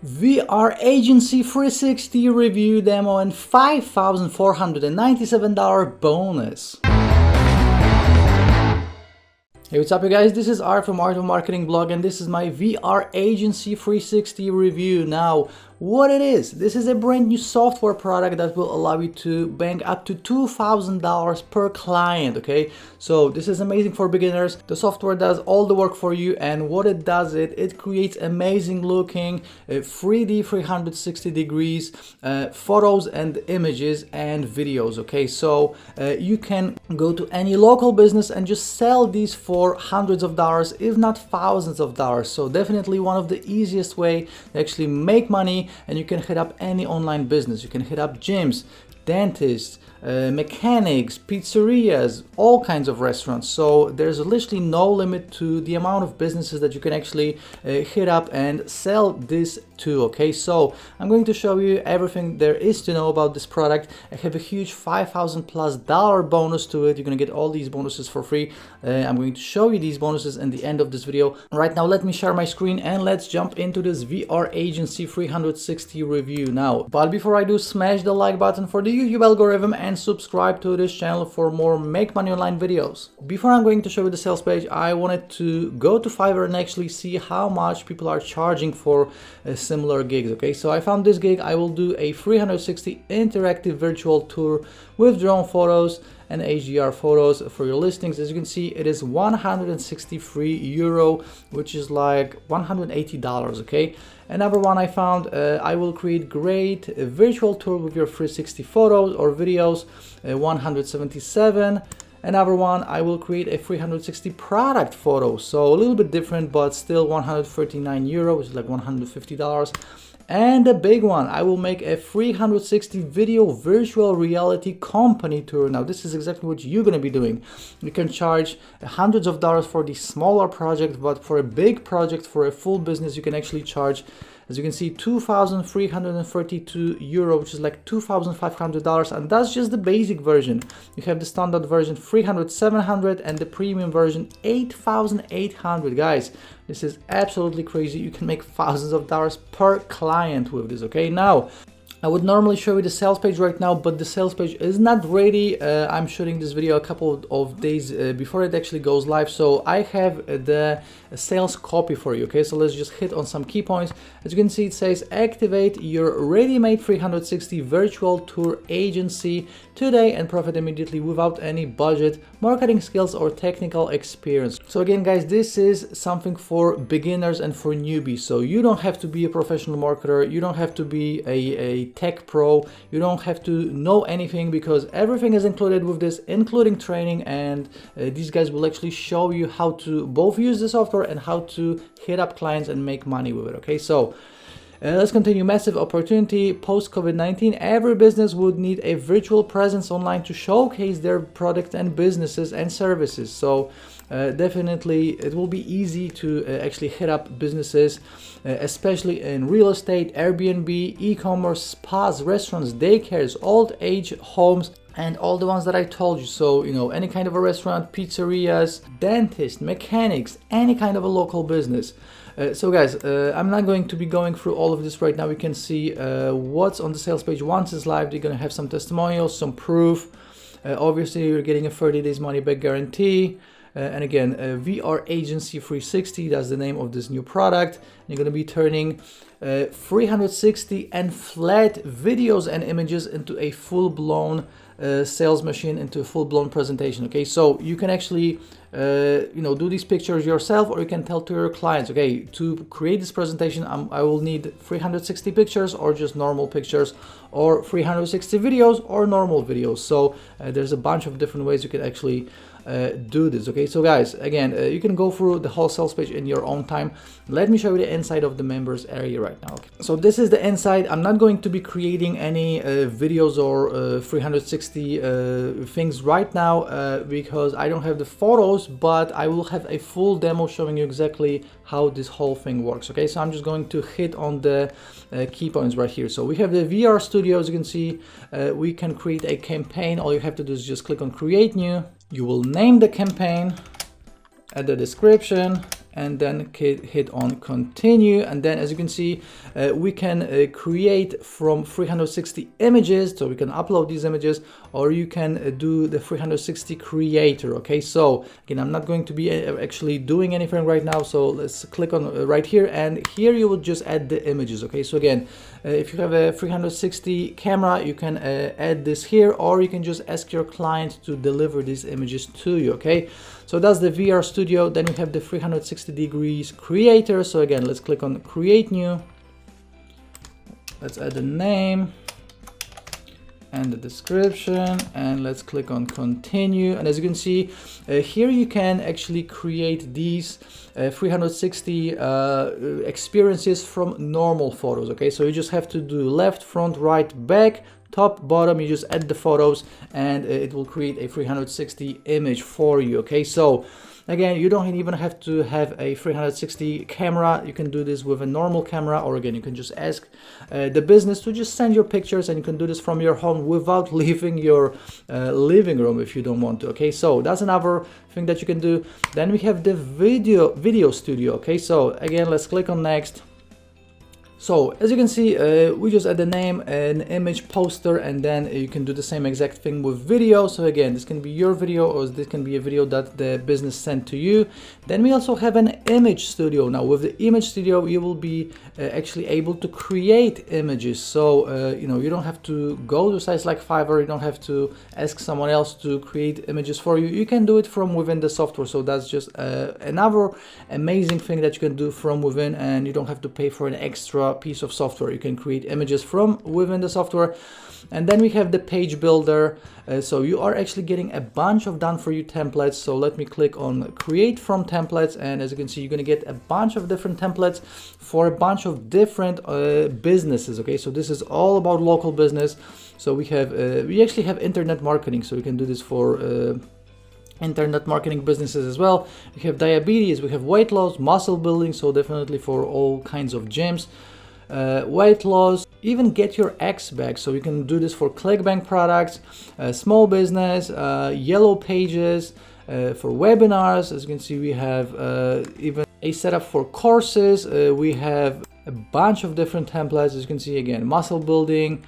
VRAgency 360 review demo and $5,497 bonus. Hey, what's up you guys? This is Art from Art of Marketing blog, and this is my VRAgency 360 review. Now, what it is, this is a brand new software product that will allow you to bank up to $2,000 per client, okay? So this is amazing for beginners. The software does all the work for you, and what it does, it creates amazing looking 3D 360 degrees photos and images and videos, okay? So you can go to any local business and just sell these for hundreds of dollars, if not thousands of dollars. So definitely one of the easiest way to actually make money. And you can hit up any online business. You can hit up gyms, dentists, mechanics, pizzerias, all kinds of restaurants. So there's literally no limit to the amount of businesses that you can actually hit up and sell this to, okay? So I'm going to show you everything there is to know about this product. I have a huge $5,000+ bonus to it. You're gonna get all these bonuses for free. I'm going to show you these bonuses in the end of this video. Right now, let me share my screen and let's jump into this VRAgency 360 review now. But before I do, smash the like button for the YouTube algorithm and subscribe to this channel for more Make Money Online videos. Before I'm going to show you the sales page, I wanted to go to Fiverr and actually see how much people are charging for similar gigs, okay? So I found this gig. I will do a 360 interactive virtual tour with drone photos and HDR photos for your listings. As you can see, it is €163, which is like $180, okay? Another one I found, I will create great virtual tour with your 360 photos or videos, 177. Another one, I will create a 360 product photo, so a little bit different, but still €139, which is like $150. And the big one, I will make a 360 video virtual reality company tour. Now, this is exactly what you're going to be doing. You can charge hundreds of dollars for the smaller project, but for a big project, for a full business, you can actually charge, as you can see, €2,332, which is like $2,500, and that's just the basic version. You have the standard version 300, 700, and the premium version 8,800. Guys, this is absolutely crazy. You can make thousands of dollars per client with this, okay? Now, I would normally show you the sales page right now, but the sales page is not ready. I'm shooting this video a couple of days before it actually goes live. So I have the sales copy for you, okay? So let's just hit on some key points. As you can see, it says activate your ready-made 360 virtual tour agency today and profit immediately without any budget, marketing skills, or technical experience. So again, guys, this is something for beginners and for newbies. So you don't have to be a professional marketer. You don't have to be a tech pro. You don't have to know anything, because everything is included with this, including training, and these guys will actually show you how to both use the software and how to hit up clients and make money with it, okay? So let's continue. Massive opportunity post Covid-19. Every business would need a virtual presence online to showcase their product and businesses and services. So definitely it will be easy to actually hit up businesses, especially in real estate, Airbnb, e-commerce, spas, restaurants, daycares, old age homes, and all the ones that I told you. So, you know, any kind of a restaurant, pizzerias, dentists, mechanics, any kind of a local business. So guys, I'm not going to be going through all of this right now. We can see what's on the sales page. Once it's live, you're gonna have some testimonials, some proof. Obviously, you're getting a 30 days money back guarantee. And again, VRAgency 360, that's the name of this new product. You're gonna be turning 360 and flat videos and images into a full-blown sales machine, into a full-blown presentation, okay? So you can actually you know, do these pictures yourself, or you can tell to your clients, okay, to create this presentation, I will need 360 pictures or just normal pictures, or 360 videos or normal videos. So there's a bunch of different ways you can actually do this, okay? So guys, again, you can go through the whole sales page in your own time. Let me show you the inside of the members area right now, okay? So this is the inside. I'm not going to be creating any videos or 360 things right now because I don't have the photos, but I will have a full demo showing you exactly how this whole thing works, okay? So I'm just going to hit on the key points right here. So we have the VR studio. As you can see, we can create a campaign. All you have to do is just click on create new. You will name the campaign, add the description, and then hit on continue. And then as you can see, we can create from 360 images, so we can upload these images, or you can do the 360 creator. Okay, so again, I'm not going to be actually doing anything right now, so let's click on right here, and here you will just add the images. Okay, so again, if you have a 360 camera, you can add this here, or you can just ask your client to deliver these images to you. Okay, so that's the VR Studio. Then we have the 360 degrees creator. So again, let's click on create new. Let's add the name and the description, and let's click on continue. And as you can see, here you can actually create these 360 experiences from normal photos. Okay, so you just have to do left, front, right, back, top, bottom. You just add the photos, and it will create a 360 image for you. Okay, so again, you don't even have to have a 360 camera. You can do this with a normal camera, or again, you can just ask the business to just send your pictures, and you can do this from your home without leaving your living room if you don't want to. Okay, so that's another thing that you can do. Then we have the video studio. Okay, so again, let's click on next. So as you can see, we just add the name, an image, poster, and then you can do the same exact thing with video. So again, this can be your video, or this can be a video that the business sent to you. Then we also have an image studio. Now with the image studio, you will be actually able to create images. So you know, you don't have to go to sites like Fiverr. You don't have to ask someone else to create images for you. You can do it from within the software. So that's just another amazing thing that you can do from within, and you don't have to pay for an extra piece of software. You can create images from within the software. And then we have the page builder. So you are actually getting a bunch of done for you templates. So let me click on create from templates, and as you can see, you're going to get a bunch of different templates for a bunch of different businesses. Okay, so this is all about local business. So we actually have internet marketing, so you can do this for internet marketing businesses as well. We have diabetes, we have weight loss, muscle building, so definitely for all kinds of gyms. Weight loss, even get your X back, so you can do this for ClickBank products, small business, yellow pages, for webinars. As you can see, we have even a setup for courses. We have a bunch of different templates. As you can see, again, muscle building,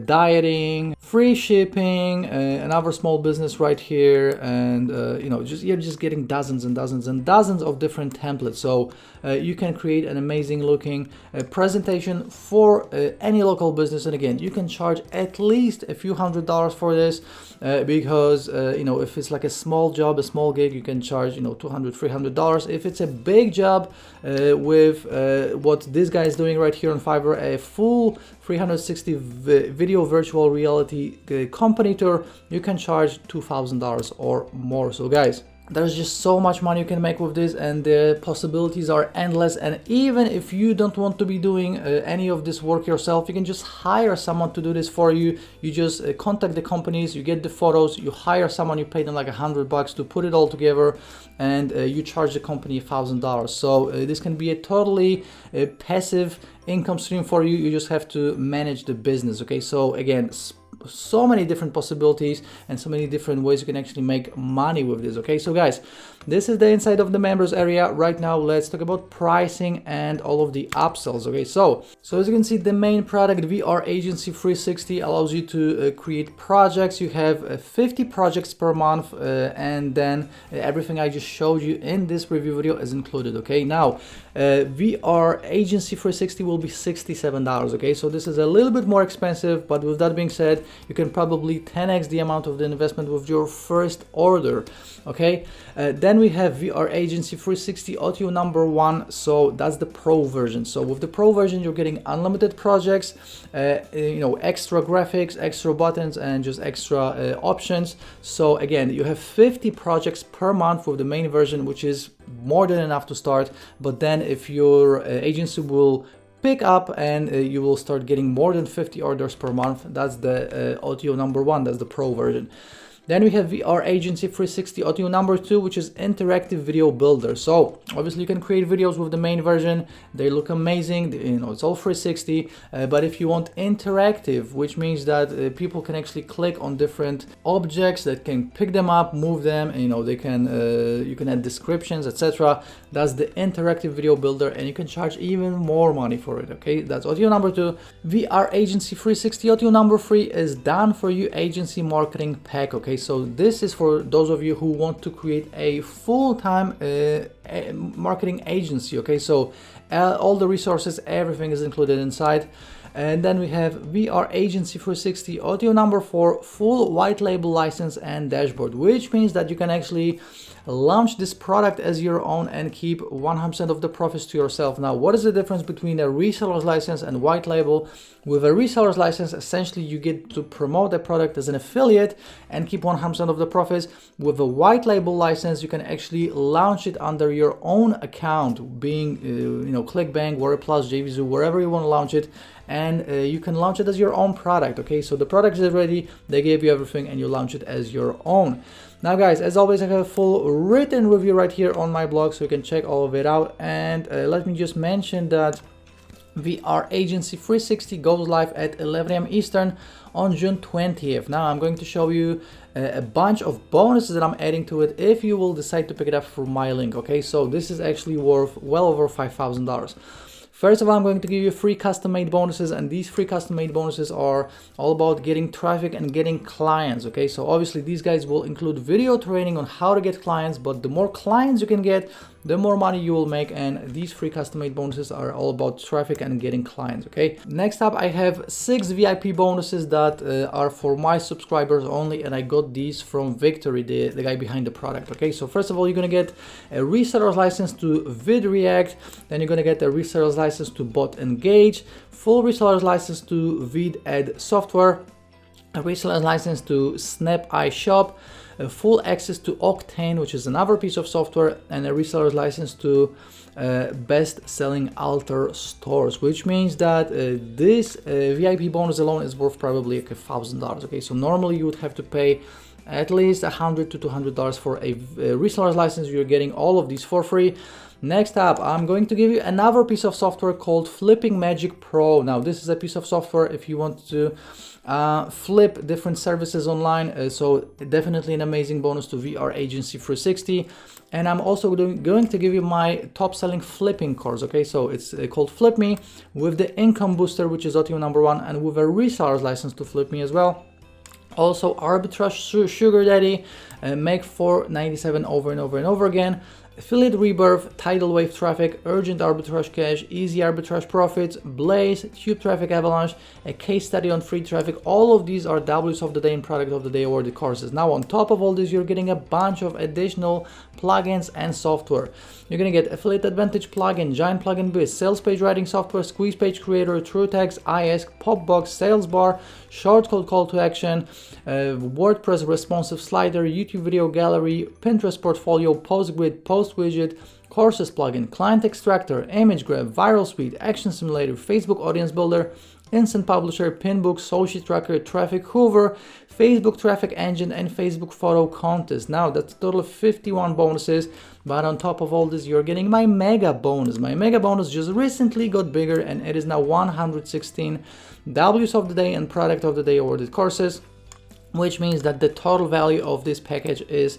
dieting, free shipping, another small business right here, and you know, you're just getting dozens and dozens and dozens of different templates. So you can create an amazing looking presentation for any local business. And again, you can charge at least a few $100s for this, because you know, if it's like a small job, a small gig, you can charge, you know, $200, $300. If it's a big job with what this guy is doing right here on Fiverr, a full 360 video virtual reality company tour, you can charge $2,000 or more. So guys, there's just so much money you can make with this, and the possibilities are endless. And even if you don't want to be doing any of this work yourself, you can just hire someone to do this for you. You just contact the companies, you get the photos, you hire someone, you pay them like $100 to put it all together, and you charge the company $1,000. So this can be a totally passive income stream for you. You just have to manage the business. Okay, so again, so many different possibilities and so many different ways you can actually make money with this. Okay, so guys, this is the inside of the members area. Right now, let's talk about pricing and all of the upsells. Okay, so as you can see, the main product, VRAgency 360, allows you to create projects. You have 50 projects per month, and then everything I just showed you in this review video is included. Okay, now VRAgency 360 will be $67. Okay, so this is a little bit more expensive, but with that being said, you can probably 10x the amount of the investment with your first order. Okay, then we have VRAgency 360 Audio number 1. So that's the pro version. So with the pro version, you're getting unlimited projects, you know, extra graphics, extra buttons, and just extra options. So again, you have 50 projects per month with the main version, which is more than enough to start. But then if your agency will pick up and you will start getting more than 50 orders per month, that's the audio number 1, that's the pro version. Then we have VRAgency 360 audio number 2, which is interactive video builder. So obviously you can create videos with the main version. They look amazing, you know, it's all 360. But if you want interactive, which means that people can actually click on different objects, that can pick them up, move them, and, you know, they can you can add descriptions, etc. That's the interactive video builder, and you can charge even more money for it. Okay, that's audio number 2. VRAgency 360 audio number 3 is done for you agency marketing pack. Okay, so this is for those of you who want to create a full-time marketing agency. Okay, so all the resources, everything is included inside. And then we have VRAgency 360 audio number 4, full white label license and dashboard, which means that you can actually launch this product as your own and keep 100% of the profits to yourself. Now, what is the difference between a reseller's license and white label? With a reseller's license, essentially you get to promote the product as an affiliate and keep 100% of the profits. With a white label license, you can actually launch it under your own account, being you know, ClickBank, WordPlus, JVZoo, wherever you want to launch it, and you can launch it as your own product. Okay, so the product is ready, they gave you everything, and you launch it as your own. Now guys, as always, I have a full written review right here on my blog, so you can check all of it out. And let me just mention that VRAgency 360 goes live at 11 a.m. Eastern on June 20th. Now I'm going to show you a bunch of bonuses that I'm adding to it if you will decide to pick it up through my link. Okay, so this is actually worth well over $5,000. First of all, I'm going to give you free custom-made bonuses, and these free custom-made bonuses are all about getting traffic and getting clients. Okay, so obviously these guys will include video training on how to get clients, but the more clients you can get, the more money you will make, and these free custom-made bonuses are all about traffic and getting clients. Okay, next up I have 6 VIP bonuses that are for my subscribers only, and I got these from Victory, the guy behind the product. Okay, so first of all, you're gonna get a reseller's license to VidReact, then you're gonna get a reseller's license to Bot Engage, full reseller's license to VidAd software, a reseller's license to Snap iShop, full access to Optin, which is another piece of software, and a reseller's license to best-selling altar stores, which means that this VIP bonus alone is worth probably like $1,000. Okay, so normally you would have to pay at least $100 to $200 for a reseller's license. You're getting all of these for free. Next up, I'm going to give you another piece of software called Flipping Magic Pro. Now, this is a piece of software if you want to flip different services online. So definitely an amazing bonus to VRAgency 360. And I'm also going to give you my top selling flipping course. Okay, so it's called Flip Me with the income booster, which is audio number 1, and with a reseller's license to flip me as well. Also arbitrage sugar daddy, make $4.97 over and over and over again. Affiliate rebirth, tidal wave traffic, urgent arbitrage cash, easy arbitrage profits, blaze, tube traffic avalanche, a case study on free traffic. All of these are W's of the day and product of the day awarded courses. Now on top of all this, you're getting a bunch of additional plugins and software. You're gonna get Affiliate Advantage plugin, Giant Plugin Biz, Sales Page Writing Software, Squeeze Page Creator, TrueText, iAsk, Popbox, Sales Bar, Shortcode Call to Action, WordPress Responsive Slider, YouTube Video Gallery, Pinterest Portfolio, Post Grid, Post Widget, Courses plugin, Client Extractor, Image Grab, Viral Speed, Action Simulator, Facebook Audience Builder, Instant Publisher, Pinbook, Social Tracker, Traffic Hoover, Facebook Traffic Engine, and Facebook Photo Contest. Now that's a total of 51 bonuses, but on top of all this, you're getting my mega bonus. My mega bonus just recently got bigger, and it is now 116 W's of the day and product of the day awarded courses, which means that the total value of this package is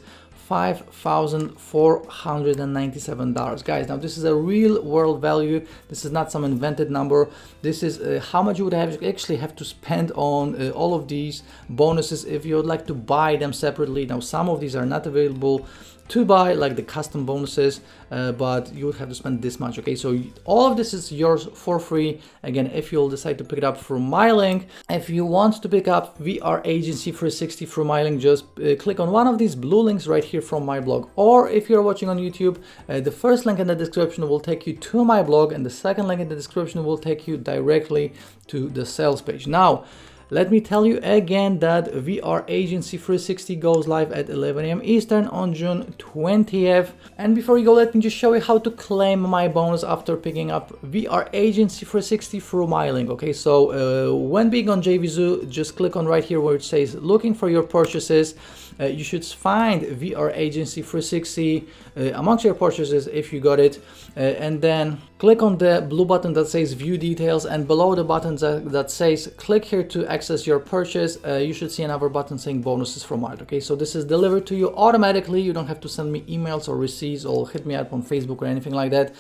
$5,497. Guys, now this is a real world value. This is not some invented number. This is how much you would actually have to spend on all of these bonuses if you would like to buy them separately. Now some of these are not available to buy, like the custom bonuses, but you would have to spend this much. Okay, so all of this is yours for free, again, if you'll decide to pick it up through my link. If you want to pick up VRAgency 360 through my link, just click on one of these blue links right here from my blog, or if you're watching on YouTube, the first link in the description will take you to my blog, and the second link in the description will take you directly to the sales page. Now let me tell you again that VRAgency 360 goes live at 11 a.m. Eastern on June 20th. And before we go, let me just show you how to claim my bonus after picking up VRAgency 360 through my link. Okay, so when being on JVZoo, just click on right here where it says looking for your purchases, you should find VRAgency 360 amongst your purchases if you got it, and then click on the blue button that says view details, and below the button that says click here to access your purchase, you should see another button saying bonuses from Art. Okay, so this is delivered to you automatically. You don't have to send me emails or receipts or hit me up on Facebook or anything like that.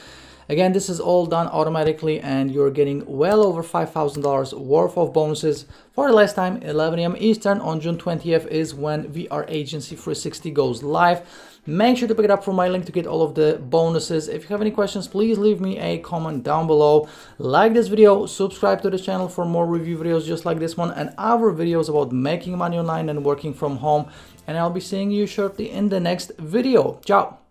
Again, this is all done automatically, and you're getting well over $5,000 worth of bonuses. For the last time, 11 a.m. Eastern on June 20th is when VRAgency 360 goes live. Make sure to pick it up from my link to get all of the bonuses. If you have any questions, please leave me a comment down below. Like this video, subscribe to the channel for more review videos just like this one and other videos about making money online and working from home. And I'll be seeing you shortly in the next video. Ciao!